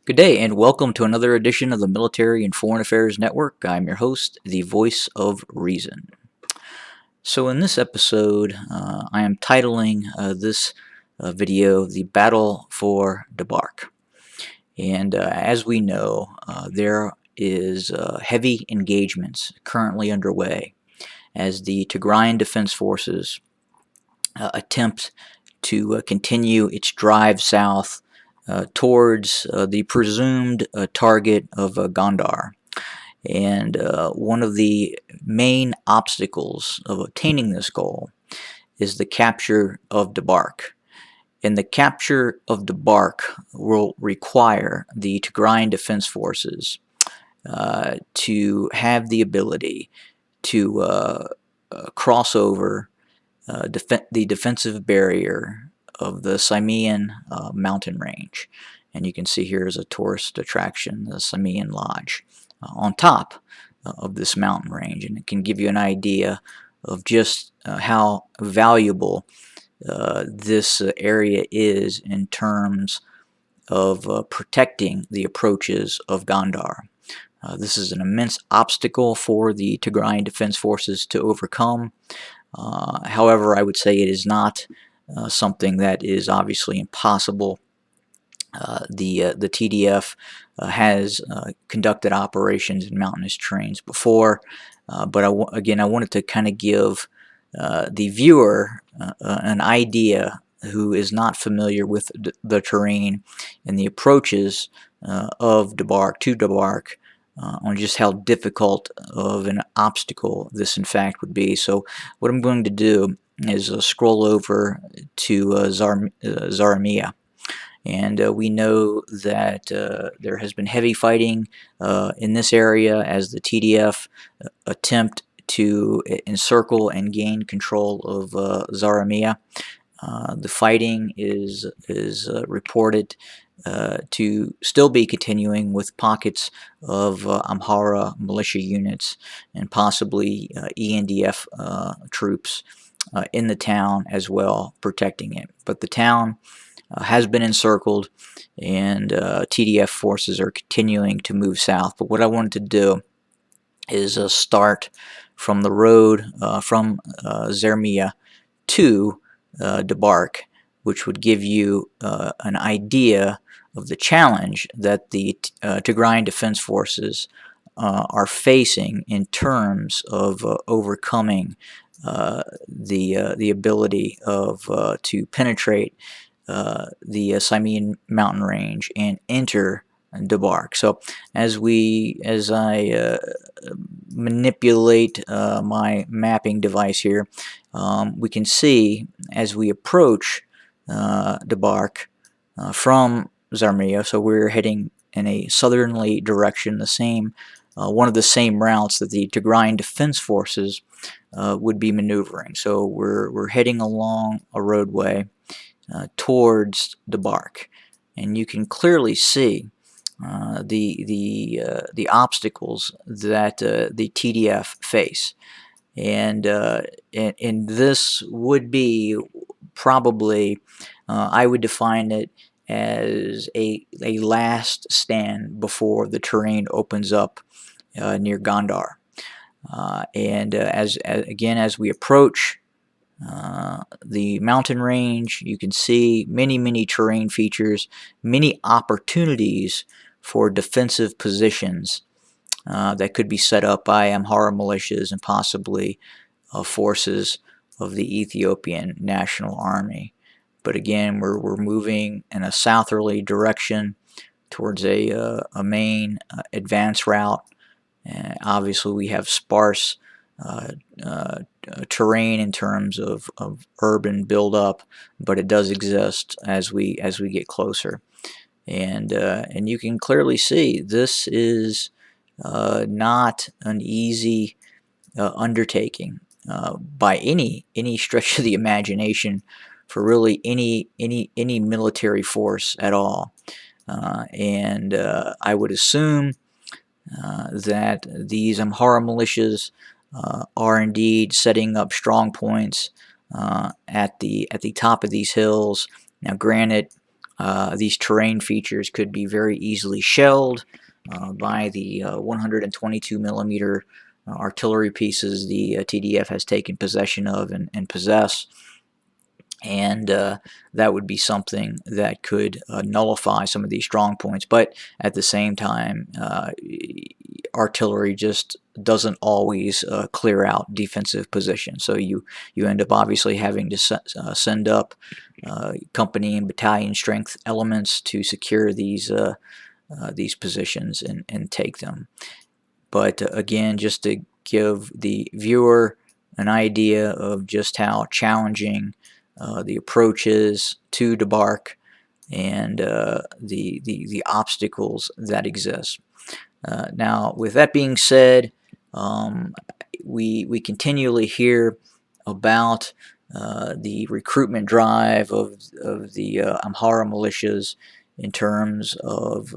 Good day, and welcome to another edition of the Military and Foreign Affairs Network. I'm your host, the Voice of Reason. So, in this episode, I am titling this video The Battle for Debark. And as we know, there is heavy engagements currently underway as the Tigrayan Defense Forces attempt to continue its drive south towards the presumed target of Gondar. And one of the main obstacles of attaining this goal is the capture of Debark. And the capture of Debark will require the Tigrayan Defense Forces to have the ability to cross over the defensive barrier of the Simeon mountain range. And you can see here is a tourist attraction, the Simeon Lodge, on top of this mountain range. And it can give you an idea of just how valuable this area is in terms of protecting the approaches of Gondar. This is an immense obstacle for the Tigrayan Defense Forces to overcome. However, I would say it is not something that is obviously impossible. The TDF has conducted operations in mountainous terrains before, but again, I wanted to kind of give the viewer an idea who is not familiar with the terrain and the approaches of Debark to Debark on just how difficult of an obstacle this in fact would be. So what I'm going to do is scroll over to Zaramia. And we know that there has been heavy fighting in this area as the TDF attempt to encircle and gain control of Zaramia. The fighting is reported to still be continuing with pockets of Amhara militia units and possibly ENDF troops in the town as well, protecting it. But the town has been encircled, and TDF forces are continuing to move south. But what I wanted to do is start from the road from Zermia to Debark, which would give you an idea of the challenge that the Tigrayan Defense Forces are facing in terms of overcoming the ability of to penetrate the Simeon mountain range and enter Debark. So as I manipulate my mapping device here, we can see as we approach Debark from Zarmia, so we're heading in a southerly direction, the same one of the same routes that the Tigrayan Defense Forces would be maneuvering. So we're heading along a roadway towards Debark, and you can clearly see the obstacles that the TDF face, and this would be probably I would define it as a last stand before the terrain opens up near Gondar, and as we approach the mountain range, you can see many terrain features, many opportunities for defensive positions that could be set up by Amhara militias and possibly forces of the Ethiopian National Army. But again, we're moving in a southerly direction towards a main advance route. Obviously, we have sparse terrain in terms of urban buildup, but it does exist as we get closer, and you can clearly see this is not an easy undertaking by any stretch of the imagination for really any military force at all, and I would assume that these Amhara militias are indeed setting up strong points at the top of these hills. Now, granted, these terrain features could be very easily shelled by the 122 millimeter artillery pieces the TDF has taken possession of and possess. And that would be something that could nullify some of these strong points. But at the same time, artillery just doesn't always clear out defensive positions. So you end up obviously having to send up company and battalion strength elements to secure these positions and take them. But again, just to give the viewer an idea of just how challenging the approach is to Debark and the obstacles that exist. Now, with that being said, we continually hear about the recruitment drive of the Amhara militias in terms of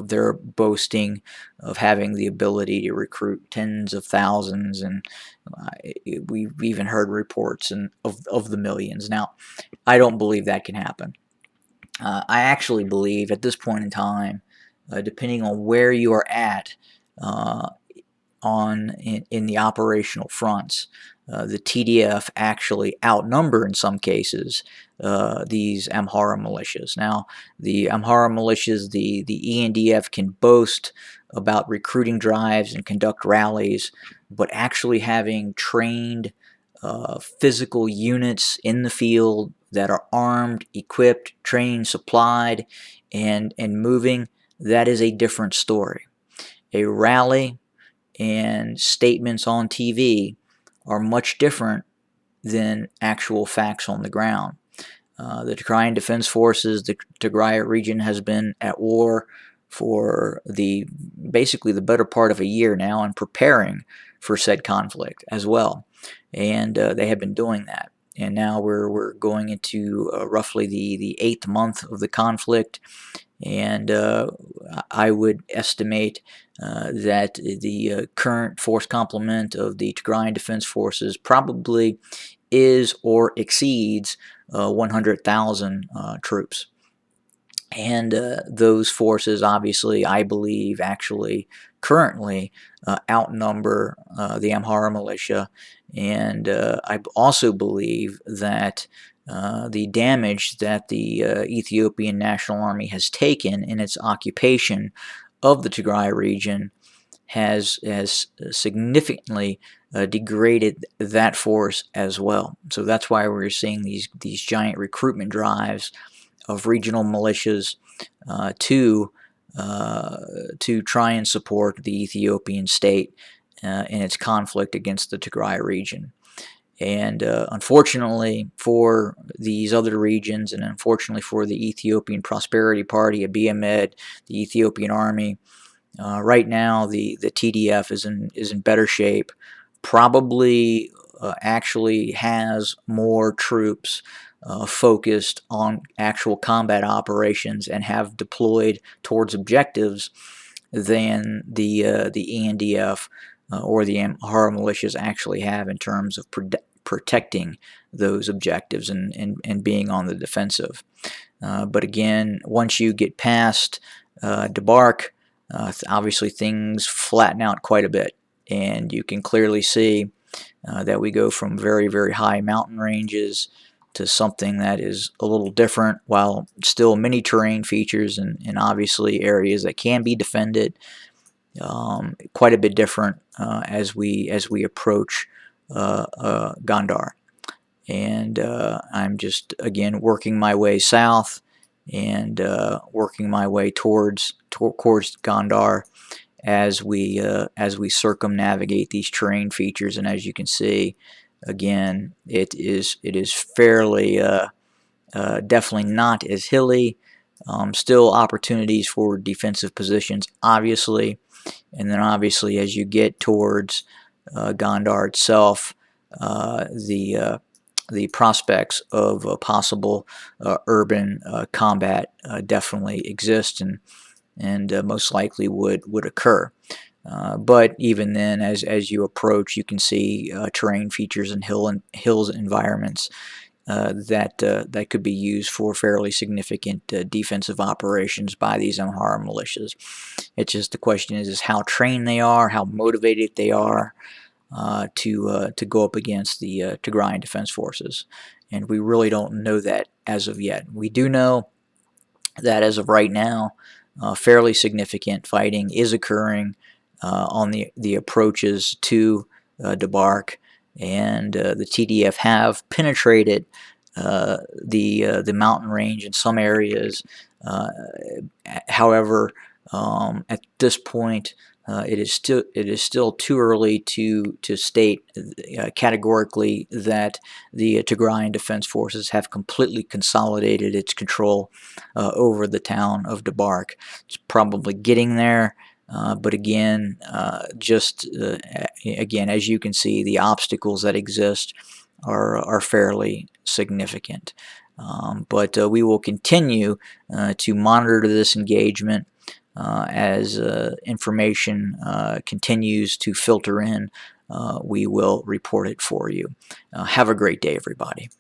their boasting of having the ability to recruit tens of thousands, and we've even heard reports of the millions. Now, I don't believe that can happen. I actually believe at this point in time, depending on where you are at in the operational fronts, the TDF actually outnumber in some cases these Amhara militias. Now, the Amhara militias, the ENDF can boast about recruiting drives and conduct rallies, but actually having trained physical units in the field that are armed, equipped, trained, supplied, and moving, that is a different story. A rally and statements on TV are much different than actual facts on the ground. The Tigrayan Defense Forces, the Tigray region has been at war for basically the better part of a year now and preparing for said conflict as well. And they have been doing that. And now we're going into roughly the 8th month of the conflict. And I would estimate that the current force complement of the Tigrayan Defense Forces probably is or exceeds 100,000 troops. And those forces, obviously, I believe, actually currently outnumber the Amhara militia. And I also believe that the damage that the Ethiopian National Army has taken in its occupation of the Tigray region has significantly degraded that force as well. So that's why we're seeing these giant recruitment drives of regional militias to try and support the Ethiopian state in its conflict against the Tigray region. And unfortunately for these other regions, and unfortunately for the Ethiopian Prosperity Party, Abiy Ahmed, the Ethiopian Army, right now the TDF is in better shape. Probably actually has more troops focused on actual combat operations and have deployed towards objectives than the ENDF or the Amhara militias actually have in terms of protecting those objectives and being on the defensive. But again, once you get past Debark, obviously things flatten out quite a bit, and you can clearly see that we go from very, very high mountain ranges to something that is a little different, while still many terrain features and obviously areas that can be defended. Quite a bit different as we approach Gondar. And I'm just again working my way south and working my way towards Gondar as we circumnavigate these terrain features. And as you can see, again, it is fairly definitely not as hilly. Still opportunities for defensive positions, obviously. And then obviously as you get towards Gondar itself, the prospects of a possible urban combat definitely exist and most likely would occur. But even then, as you approach, you can see terrain features and hills environments that could be used for fairly significant defensive operations by these Amhara militias. It's just the question is how trained they are, how motivated they are to go up against the Tigrayan Defense Forces, and we really don't know that as of yet. We do know that as of right now, fairly significant fighting is occurring on the approaches to Debark, and the TDF have penetrated the mountain range in some areas. However, at this point, it is still too early to state categorically that the Tigrayan Defense Forces have completely consolidated its control over the town of Debark. It's probably getting there, but again, again, as you can see, the obstacles that exist are fairly significant. But we will continue to monitor this engagement as information continues to filter in. We will report it for you. Have a great day, everybody.